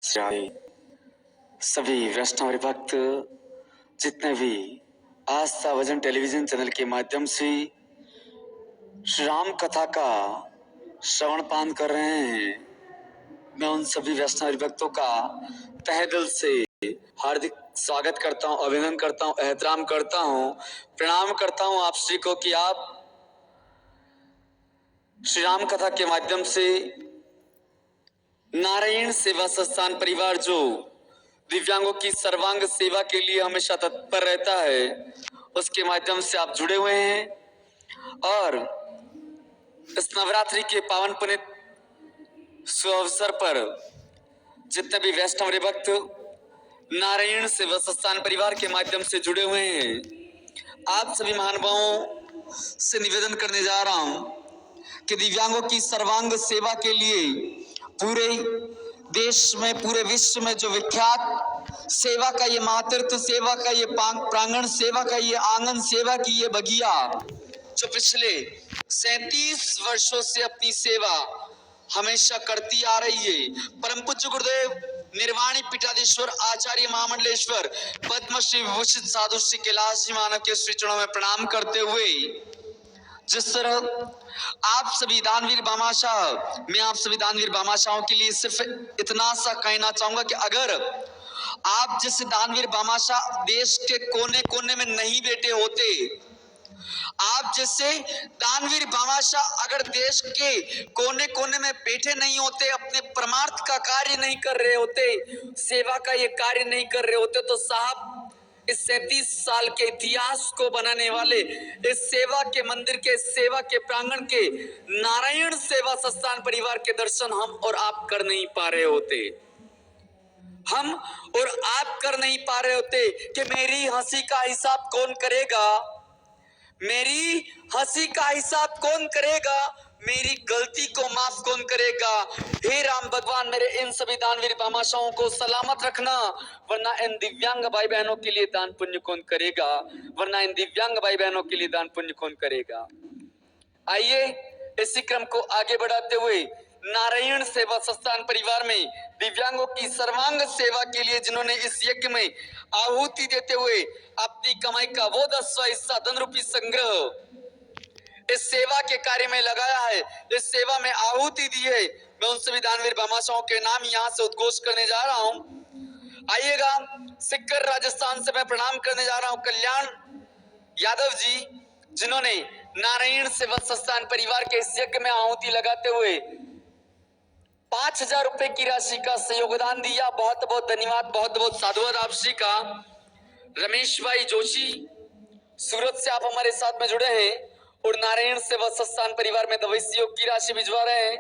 श्री सभी वैष्णव भक्त जितने भी आस्था वजन टेलीविजन चैनल के माध्यम से श्री राम कथा का श्रवण पान कर रहे हैं, मैं उन सभी वैष्णव भक्तों का तहे दिल से हार्दिक स्वागत करता हूं, अभिनंदन करता हूं, एहतराम करता हूं, प्रणाम करता हूं आप श्री को कि आप श्री राम कथा के माध्यम से नारायण सेवा संस्थान परिवार जो दिव्यांगों की सर्वांग सेवा के लिए हमेशा तत्पर रहता है, उसके माध्यम से आप जुड़े हुए हैं और इस नवरात्रि के पावन पुनित सुअवसर पर जितने भी वैष्णव भक्त नारायण सेवा संस्थान परिवार के माध्यम से जुड़े हुए हैं, आप सभी महानुभावों से निवेदन करने जा रहा हूं कि दिव्यांगों की सर्वांग सेवा के लिए पूरे देश में, पूरे विश्व में जो विख्यात सेवा का ये मातृत्व, सेवा का ये प्रांगण, सेवा का ये आंगन, सेवा की ये बगिया जो पिछले 37 वर्षों से अपनी सेवा हमेशा करती आ रही है, परम पूज्य गुरुदेव निर्वाणी पीठाधीश्वर आचार्य महामंडलेश्वर पद्मश्री विभूषित साधु श्री कैलाश जी मानव के श्री चरणों में प्रणाम करते हुए जिस तरह आप सभी दानवीर भामाशाह, मैं आप सभी दानवीर भामाशाहों के लिए सिर्फ इतना सा कहना चाहूंगा कि अगर आप जैसे दानवीर भामाशाह देश के कोने कोने में नहीं बैठे होते, आप जैसे दानवीर भामाशाह अगर देश के कोने कोने में बैठे नहीं होते, अपने परमार्थ का कार्य नहीं कर रहे होते, सेवा का ये कार्य नहीं कर रहे होते, तो साहब इस 37 साल के इतिहास को बनाने वाले इस सेवा के मंदिर के, सेवा के प्रांगण के नारायण सेवा संस्थान परिवार के दर्शन हम और आप कर नहीं पा रहे होते। हम और आप कर नहीं पा रहे होते कि मेरी हंसी का हिसाब कौन करेगा, मेरी हंसी का हिसाब कौन करेगा, मेरी गलती को माफ कौन करेगा। हे राम भगवान, मेरे इन सभी दानवीर भामाशाहों को सलामत रखना, वरना इन दिव्यांग भाई बहनों के लिए दान पुण्य कौन करेगा, वरना इन दिव्यांग भाई बहनों के लिए दान पुण्य कौन करेगा। आइए इसी क्रम को आगे बढ़ाते हुए नारायण सेवा संस्थान परिवार में दिव्यांगों की सर्वांग सेवा के लिए जिन्होंने इस यज्ञ में आहुति देते हुए अपनी कमाई का वो 10वां हिस्सा धन रूपी संग्रह इस सेवा के कार्य में लगाया है, इस सेवा में आहुति दी है, मैं उन सभी दानवीर भामाशाहों के नाम यहाँ से उद्घोष करने जा रहा हूँ। आइएगा, सिक्कर राजस्थान से मैं प्रणाम करने जा रहा हूँ कल्याण यादव जी, जिन्होंने नारायण सेवा संस्थान परिवार के इस यज्ञ में आहुति लगाते हुए 5000 रुपए की राशि का योगदान दिया। बहुत बहुत धन्यवाद, बहुत बहुत साधुवाद आप श्री का। रमेश भाई जोशी सूरत से आप हमारे साथ में जुड़े हैं और नारायण सेवा संस्थान परिवार में दवाई सहयोग की राशि भिजवा रहे हैं।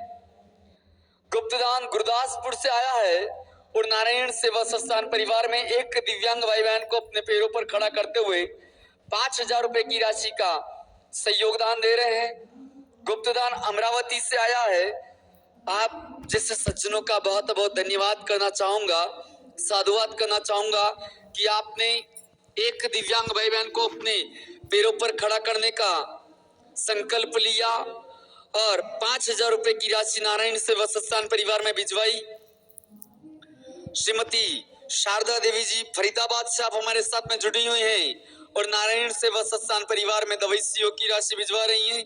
गुप्तदान गुरदासपुर से आया है और नारायण सेवा संस्थान परिवार में एक दिव्यांग भाई बहन को अपने पैरों पर खड़ा करते हुए 5000 रुपए की राशि का सहयोगदान दे रहे हैं। गुप्तदान अमरावती से आया है। आप जैसे सज्जनों का बहुत बहुत धन्यवाद करना चाहूंगा, साधुवाद करना चाहूंगा कि आपने एक दिव्यांग भाई बहन को अपने पैरों पर खड़ा करने का संकल्प लिया और 5000 रुपए की राशि नारायण सेवा संस्थान परिवार में भिजवाई। श्रीमती शारदा देवी जी फरीदाबाद से आप हमारे साथ में जुड़ी हुई हैं और नारायण सेवा संस्थान परिवार में दवाई सहयोग की राशि भिजवा रही हैं।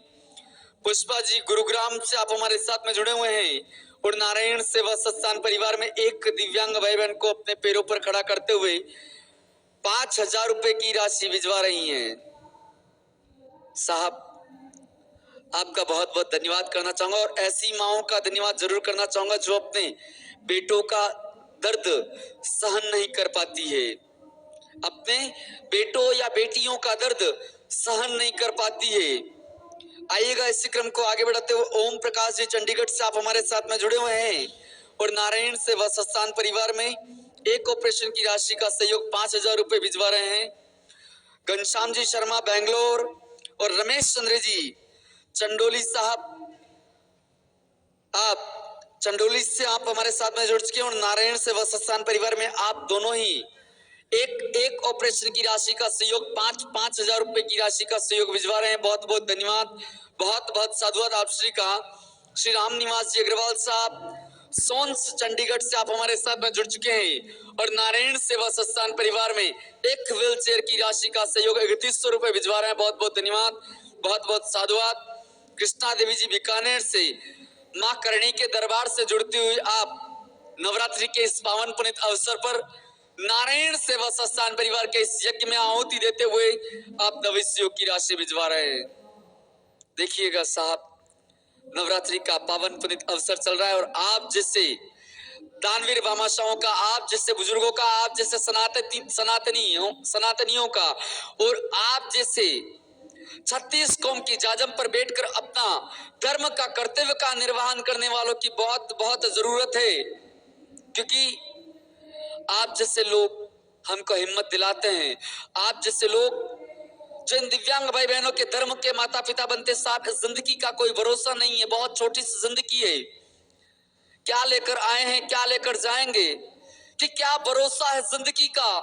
पुष्पा जी गुरुग्राम से आप हमारे साथ में जुड़े हुए हैं और नारायण सेवा संस्थान परिवार में एक दिव्यांग भाई बहन को अपने पैरों पर खड़ा करते हुए 5000 रुपए की राशि भिजवा रही हैं। साहब आपका बहुत बहुत धन्यवाद करना चाहूंगा और ऐसी माओं का धन्यवाद जरूर करना चाहूंगा जो अपने बेटों का दर्द सहन नहीं कर पाती है, अपने बेटों या बेटियों का दर्द सहन नहीं कर पाती है। आइएगा, इसी क्रम को आगे बढ़ाते हुए ओम प्रकाश जी चंडीगढ़ से आप हमारे साथ में जुड़े हुए हैं और नारायण सेवा संस्थान परिवार में एक ऑपरेशन की राशि का सहयोग 5000 रुपए भिजवा रहे हैं। घनश्याम जी शर्मा बेंगलोर और रमेश चंद्र जी चंडोली साहब, आप चंडोली से आप हमारे साथ में जुड़ चुके हैं और नारायण सेवा संस्थान परिवार में आप दोनों ही एक ऑपरेशन की राशि का सहयोग 5000 रुपए की राशि का सहयोग भिजवा रहे हैं। बहुत बहुत धन्यवाद, बहुत बहुत साधुवाद आप श्री का। श्री राम निवास जी अग्रवाल साहब सोन्स चंडीगढ़ से आप हमारे साथ में जुड़ चुके हैं और नारायण सेवा संस्थान परिवार में एक व्हील चेयर की राशि का सहयोग 3100 रुपए भिजवा रहे हैं। बहुत बहुत धन्यवाद, बहुत बहुत साधुवाद। कृष्णा देवी जी बीकानेर से मां करणी के दरबार से जुड़ती हुई आप नवरात्रि के इस पावन पुनीत अवसर पर नारायण सेवा संस्थान परिवार के इस यज्ञ में आहुति देते हुए आप नवस्यों की राशि भिजवा रहे हैं। देखिएगा साहब, नवरात्रि का पावन पुनीत अवसर चल रहा है और आप जैसे दानवीर भामाशाहों का, आप जैसे बुजुर्गों का, आप जैसे सनातनियों का और आप जैसे 36 कौम की जाजम पर बैठकर अपना धर्म का कर्तव्य का निर्वहन करने वालों की बहुत बहुत जरूरत है। क्योंकि आप जैसे लोग हमको हिम्मत दिलाते हैं, आप जैसे लोग जो इन दिव्यांग भाई बहनों के धर्म के माता पिता बनते साथ इस जिंदगी का कोई भरोसा नहीं है, बहुत छोटी सी जिंदगी है। क्या लेकर आए हैं, क्या लेकर जाएंगे, कि क्या भरोसा है जिंदगी का,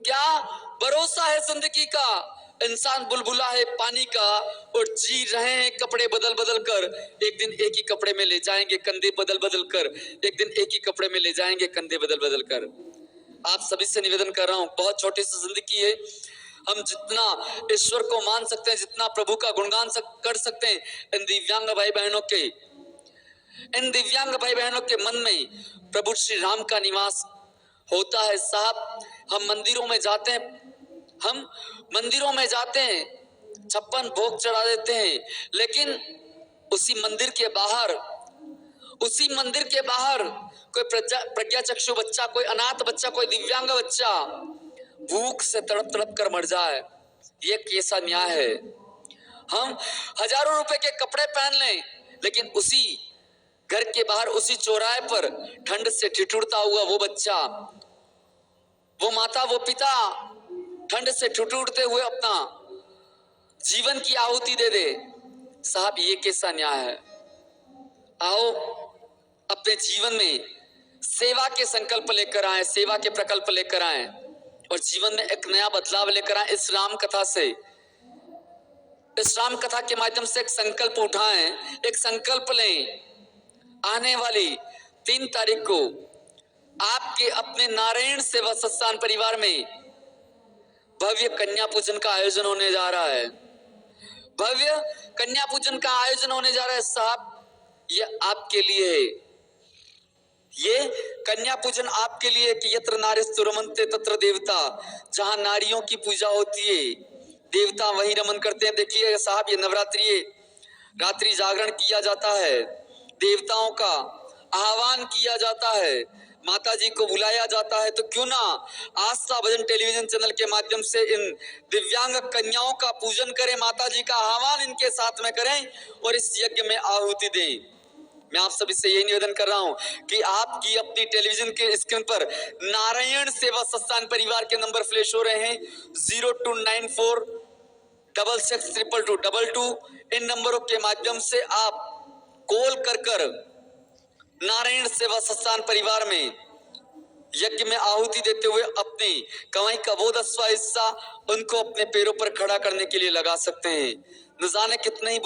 क्या भरोसा है जिंदगी का। इंसान बुलबुला है पानी का और जी रहे हैं कपड़े बदल बदल कर। एक दिन एक ही कपड़े में ले जाएंगे कंधे बदल बदल कर, एक दिन एक ही कपड़े में ले जाएंगे कंधे बदल बदल कर। आप सभी से निवेदन कर रहा हूं, बहुत छोटी सी जिंदगी है। हम जितना ईश्वर को मान सकते हैं, जितना प्रभु का गुणगान कर सकते हैं, इन दिव्यांग भाई बहनों के मन में प्रभु श्री राम का निवास होता है। साहब, हम मंदिरों में जाते हैं, 56 भोग चढ़ा देते हैं, लेकिन उसी मंदिर के बाहर कोई प्रज्ञाचक्षु बच्चा, कोई अनाथ बच्चा, कोई दिव्यांग बच्चा भूख से तड़प तड़प कर मर जाए, ये कैसा न्याय है। हम हजारों रुपए के कपड़े पहन लें, लेकिन उसी घर के बाहर, उसी चौराहे पर ठंड से ठिठुरता हुआ वो बच्चा, वो माता, वो पिता ठंड से ठिठुरते हुए अपना जीवन की आहुति दे दे। साहब, ये कैसा न्याय है। आओ अपने जीवन में सेवा के संकल्प लेकर आए, सेवा के प्रकल्प लेकर आए और जीवन में एक नया बदलाव लेकर आए। इस राम कथा के माध्यम से एक संकल्प उठाएं, एक संकल्प लें। आने वाली 3 तारीख को आपके अपने नारायण सेवा संस्थान परिवार में भव्य कन्या पूजन का आयोजन होने जा रहा है। भव्य कन्या पूजन का आयोजन होने जा रहा है। साहब, ये आपके लिए है, ये कन्या पूजन आपके लिए कि यत्र नारीस्तु रमन्ते तत्र देवता, जहां नारियों की पूजा होती है देवता वहीं रमन करते हैं। देखिए साहब, ये नवरात्रि है, रात्रि जागरण किया जाता है, देवताओं का आह्वान किया जाता है, माता जी को बुलाया जाता है। तो क्यों ना आस्था भजन टेलीविजन चैनल के माध्यम से इन दिव्यांग कन्याओं का पूजन करें, माता जी का आह्वान इनके साथ में करें और इस यज्ञ में आहुति दें। मैं आप सभी से यही निवेदन कर रहा हूं कि आपकी अपनी टेलीविजन के स्क्रीन पर नारायण सेवा संस्थान परिवार के नंबर फ्लैश हो रहे हैं, 0294662222। इन नंबरों के माध्यम से आप कॉल कर नारायण सेवा संस्थान परिवार में यज्ञ में आहुति देते हुए अपनी कमाई का वो 10वां हिस्सा उनको अपने पैरों पर खड़ा करने के लिए लगा सकते हैं। न जाने कितने ही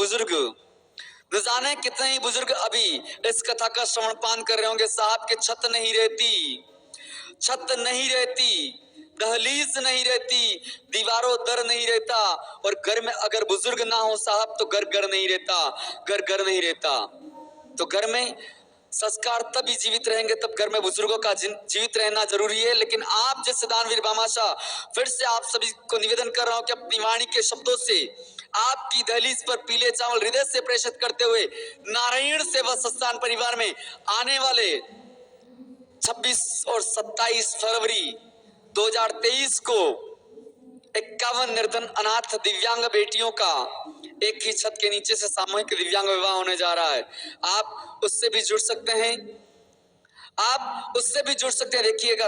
बुजुर्ग अभी इस कथा का श्रवण पान कर रहे होंगे। साहब के छत नहीं रहती, दहलीज नहीं रहती, दीवारों दर नहीं रहता और घर में अगर बुजुर्ग ना हो साहब तो घर नहीं रहता। तो घर में संस्कार तभी जीवित रहेंगे तब घर में बुजुर्गों का जीवित रहना जरूरी है। लेकिन आप जैसे दानवीर भामाशाह, फिर से आप सभी को निवेदन कर रहा हूं कि अपनी वाणी के शब्दों से आपकी दहलीज पर पीले चावल हृदय से प्रेषित करते हुए नारायण सेवा संस्थान परिवार में आने वाले 26 और 27 फरवरी 2023 को 51 निर्धन अनाथ दिव्यांग बेटियों का एक ही छत के नीचे से सामूहिक दिव्यांग विवाह होने जा रहा है। आप उससे भी जुड़ सकते हैं, देखिएगा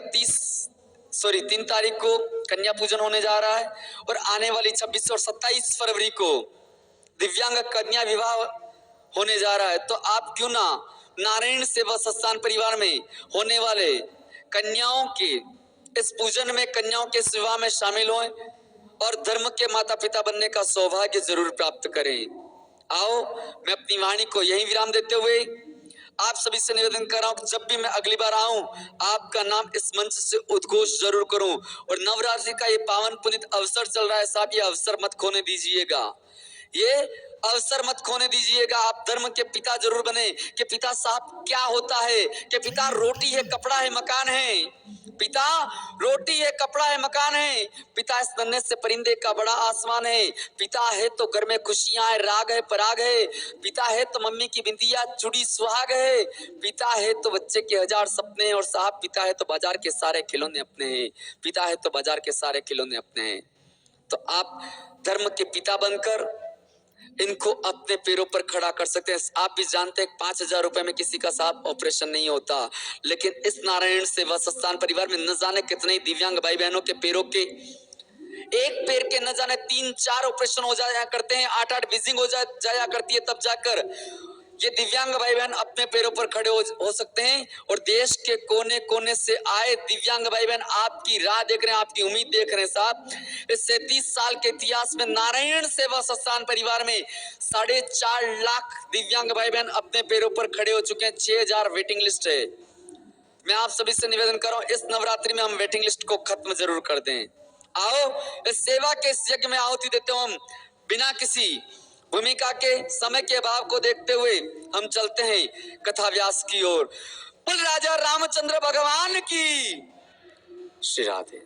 3 तारीख को कन्या पूजन होने जा रहा है और आने वाली 26 और 27 फरवरी को दिव्यांग कन्या विवाह होने जा रहा है। तो आप क्यों ना नारायण सेवा संस्थान परिवार में होने वाले कन्याओं के इस पूजन में, कन्याओं के इस विवाह में शामिल हों और धर्म के माता पिता बनने का सौभाग्य जरूर प्राप्त करें। आओ मैं अपनी वाणी को यही विराम देते हुए आप सभी से निवेदन कर रहा हूं कि जब भी मैं अगली बार आऊं, आपका नाम इस मंच से उद्घोष जरूर करूं। और नवरात्रि का ये पावन पुनीत अवसर चल रहा है साहब, ये अवसर मत खोने दीजिएगा, ये अवसर मत खोने दीजिएगा। आप धर्म के पिता जरूर बने। कि पिता साहब क्या होता है? कि पिता रोटी है, कपड़ा है, मकान है। पिता रोटी है, कपड़ा है, मकान है। पिता इस नन्हे से परिंदे का बड़ा आसमान है। पिता है तो घर में खुशियां है, राग है, पराग है। पिता है तो मम्मी की बिंदिया चूड़ी सुहाग है। पिता है तो बच्चे के हजार सपने हैं। और साहब पिता है तो बाजार के सारे खिलौने अपने हैं। पिता है तो बाजार के सारे खिलौने अपने हैं। तो आप धर्म के पिता बनकर इनको अपने पैरों पर खड़ा कर सकते हैं। आप भी जानते हैं 5,000 रुपए में किसी का साहब ऑपरेशन नहीं होता, लेकिन इस नारायण सेवा संस्थान परिवार में न जाने कितने दिव्यांग भाई बहनों के पैरों के, एक पैर के न जाने 3-4 ऑपरेशन हो जाया करते हैं, 8-8 विजिंग हो जाया करती है, तब जाकर ये दिव्यांग भाई बहन अपने पैरों पर खड़े हो सकते हैं। और देश के कोने कोने से आए दिव्यांग भाई बहन आपकी राह देख रहे हैं, आपकी उम्मीद देख रहे हैं साहब। इस 37 साल के इतिहास में नारायण सेवा संस्थान परिवार में 4.5 लाख दिव्यांग भाई बहन अपने पैरों पर खड़े हो चुके हैं। 6,000 वेटिंग लिस्ट है। मैं आप सभी से निवेदन कर रहा हूं, इस नवरात्रि में हम वेटिंग लिस्ट को खत्म जरूर कर दें। आओ इस सेवा के इस यज्ञ में आहुति देते हो हम, बिना किसी भूमिका के, समय के अभाव को देखते हुए हम चलते हैं कथा व्यास की ओर। बोल राजा रामचंद्र भगवान की। श्री राधे।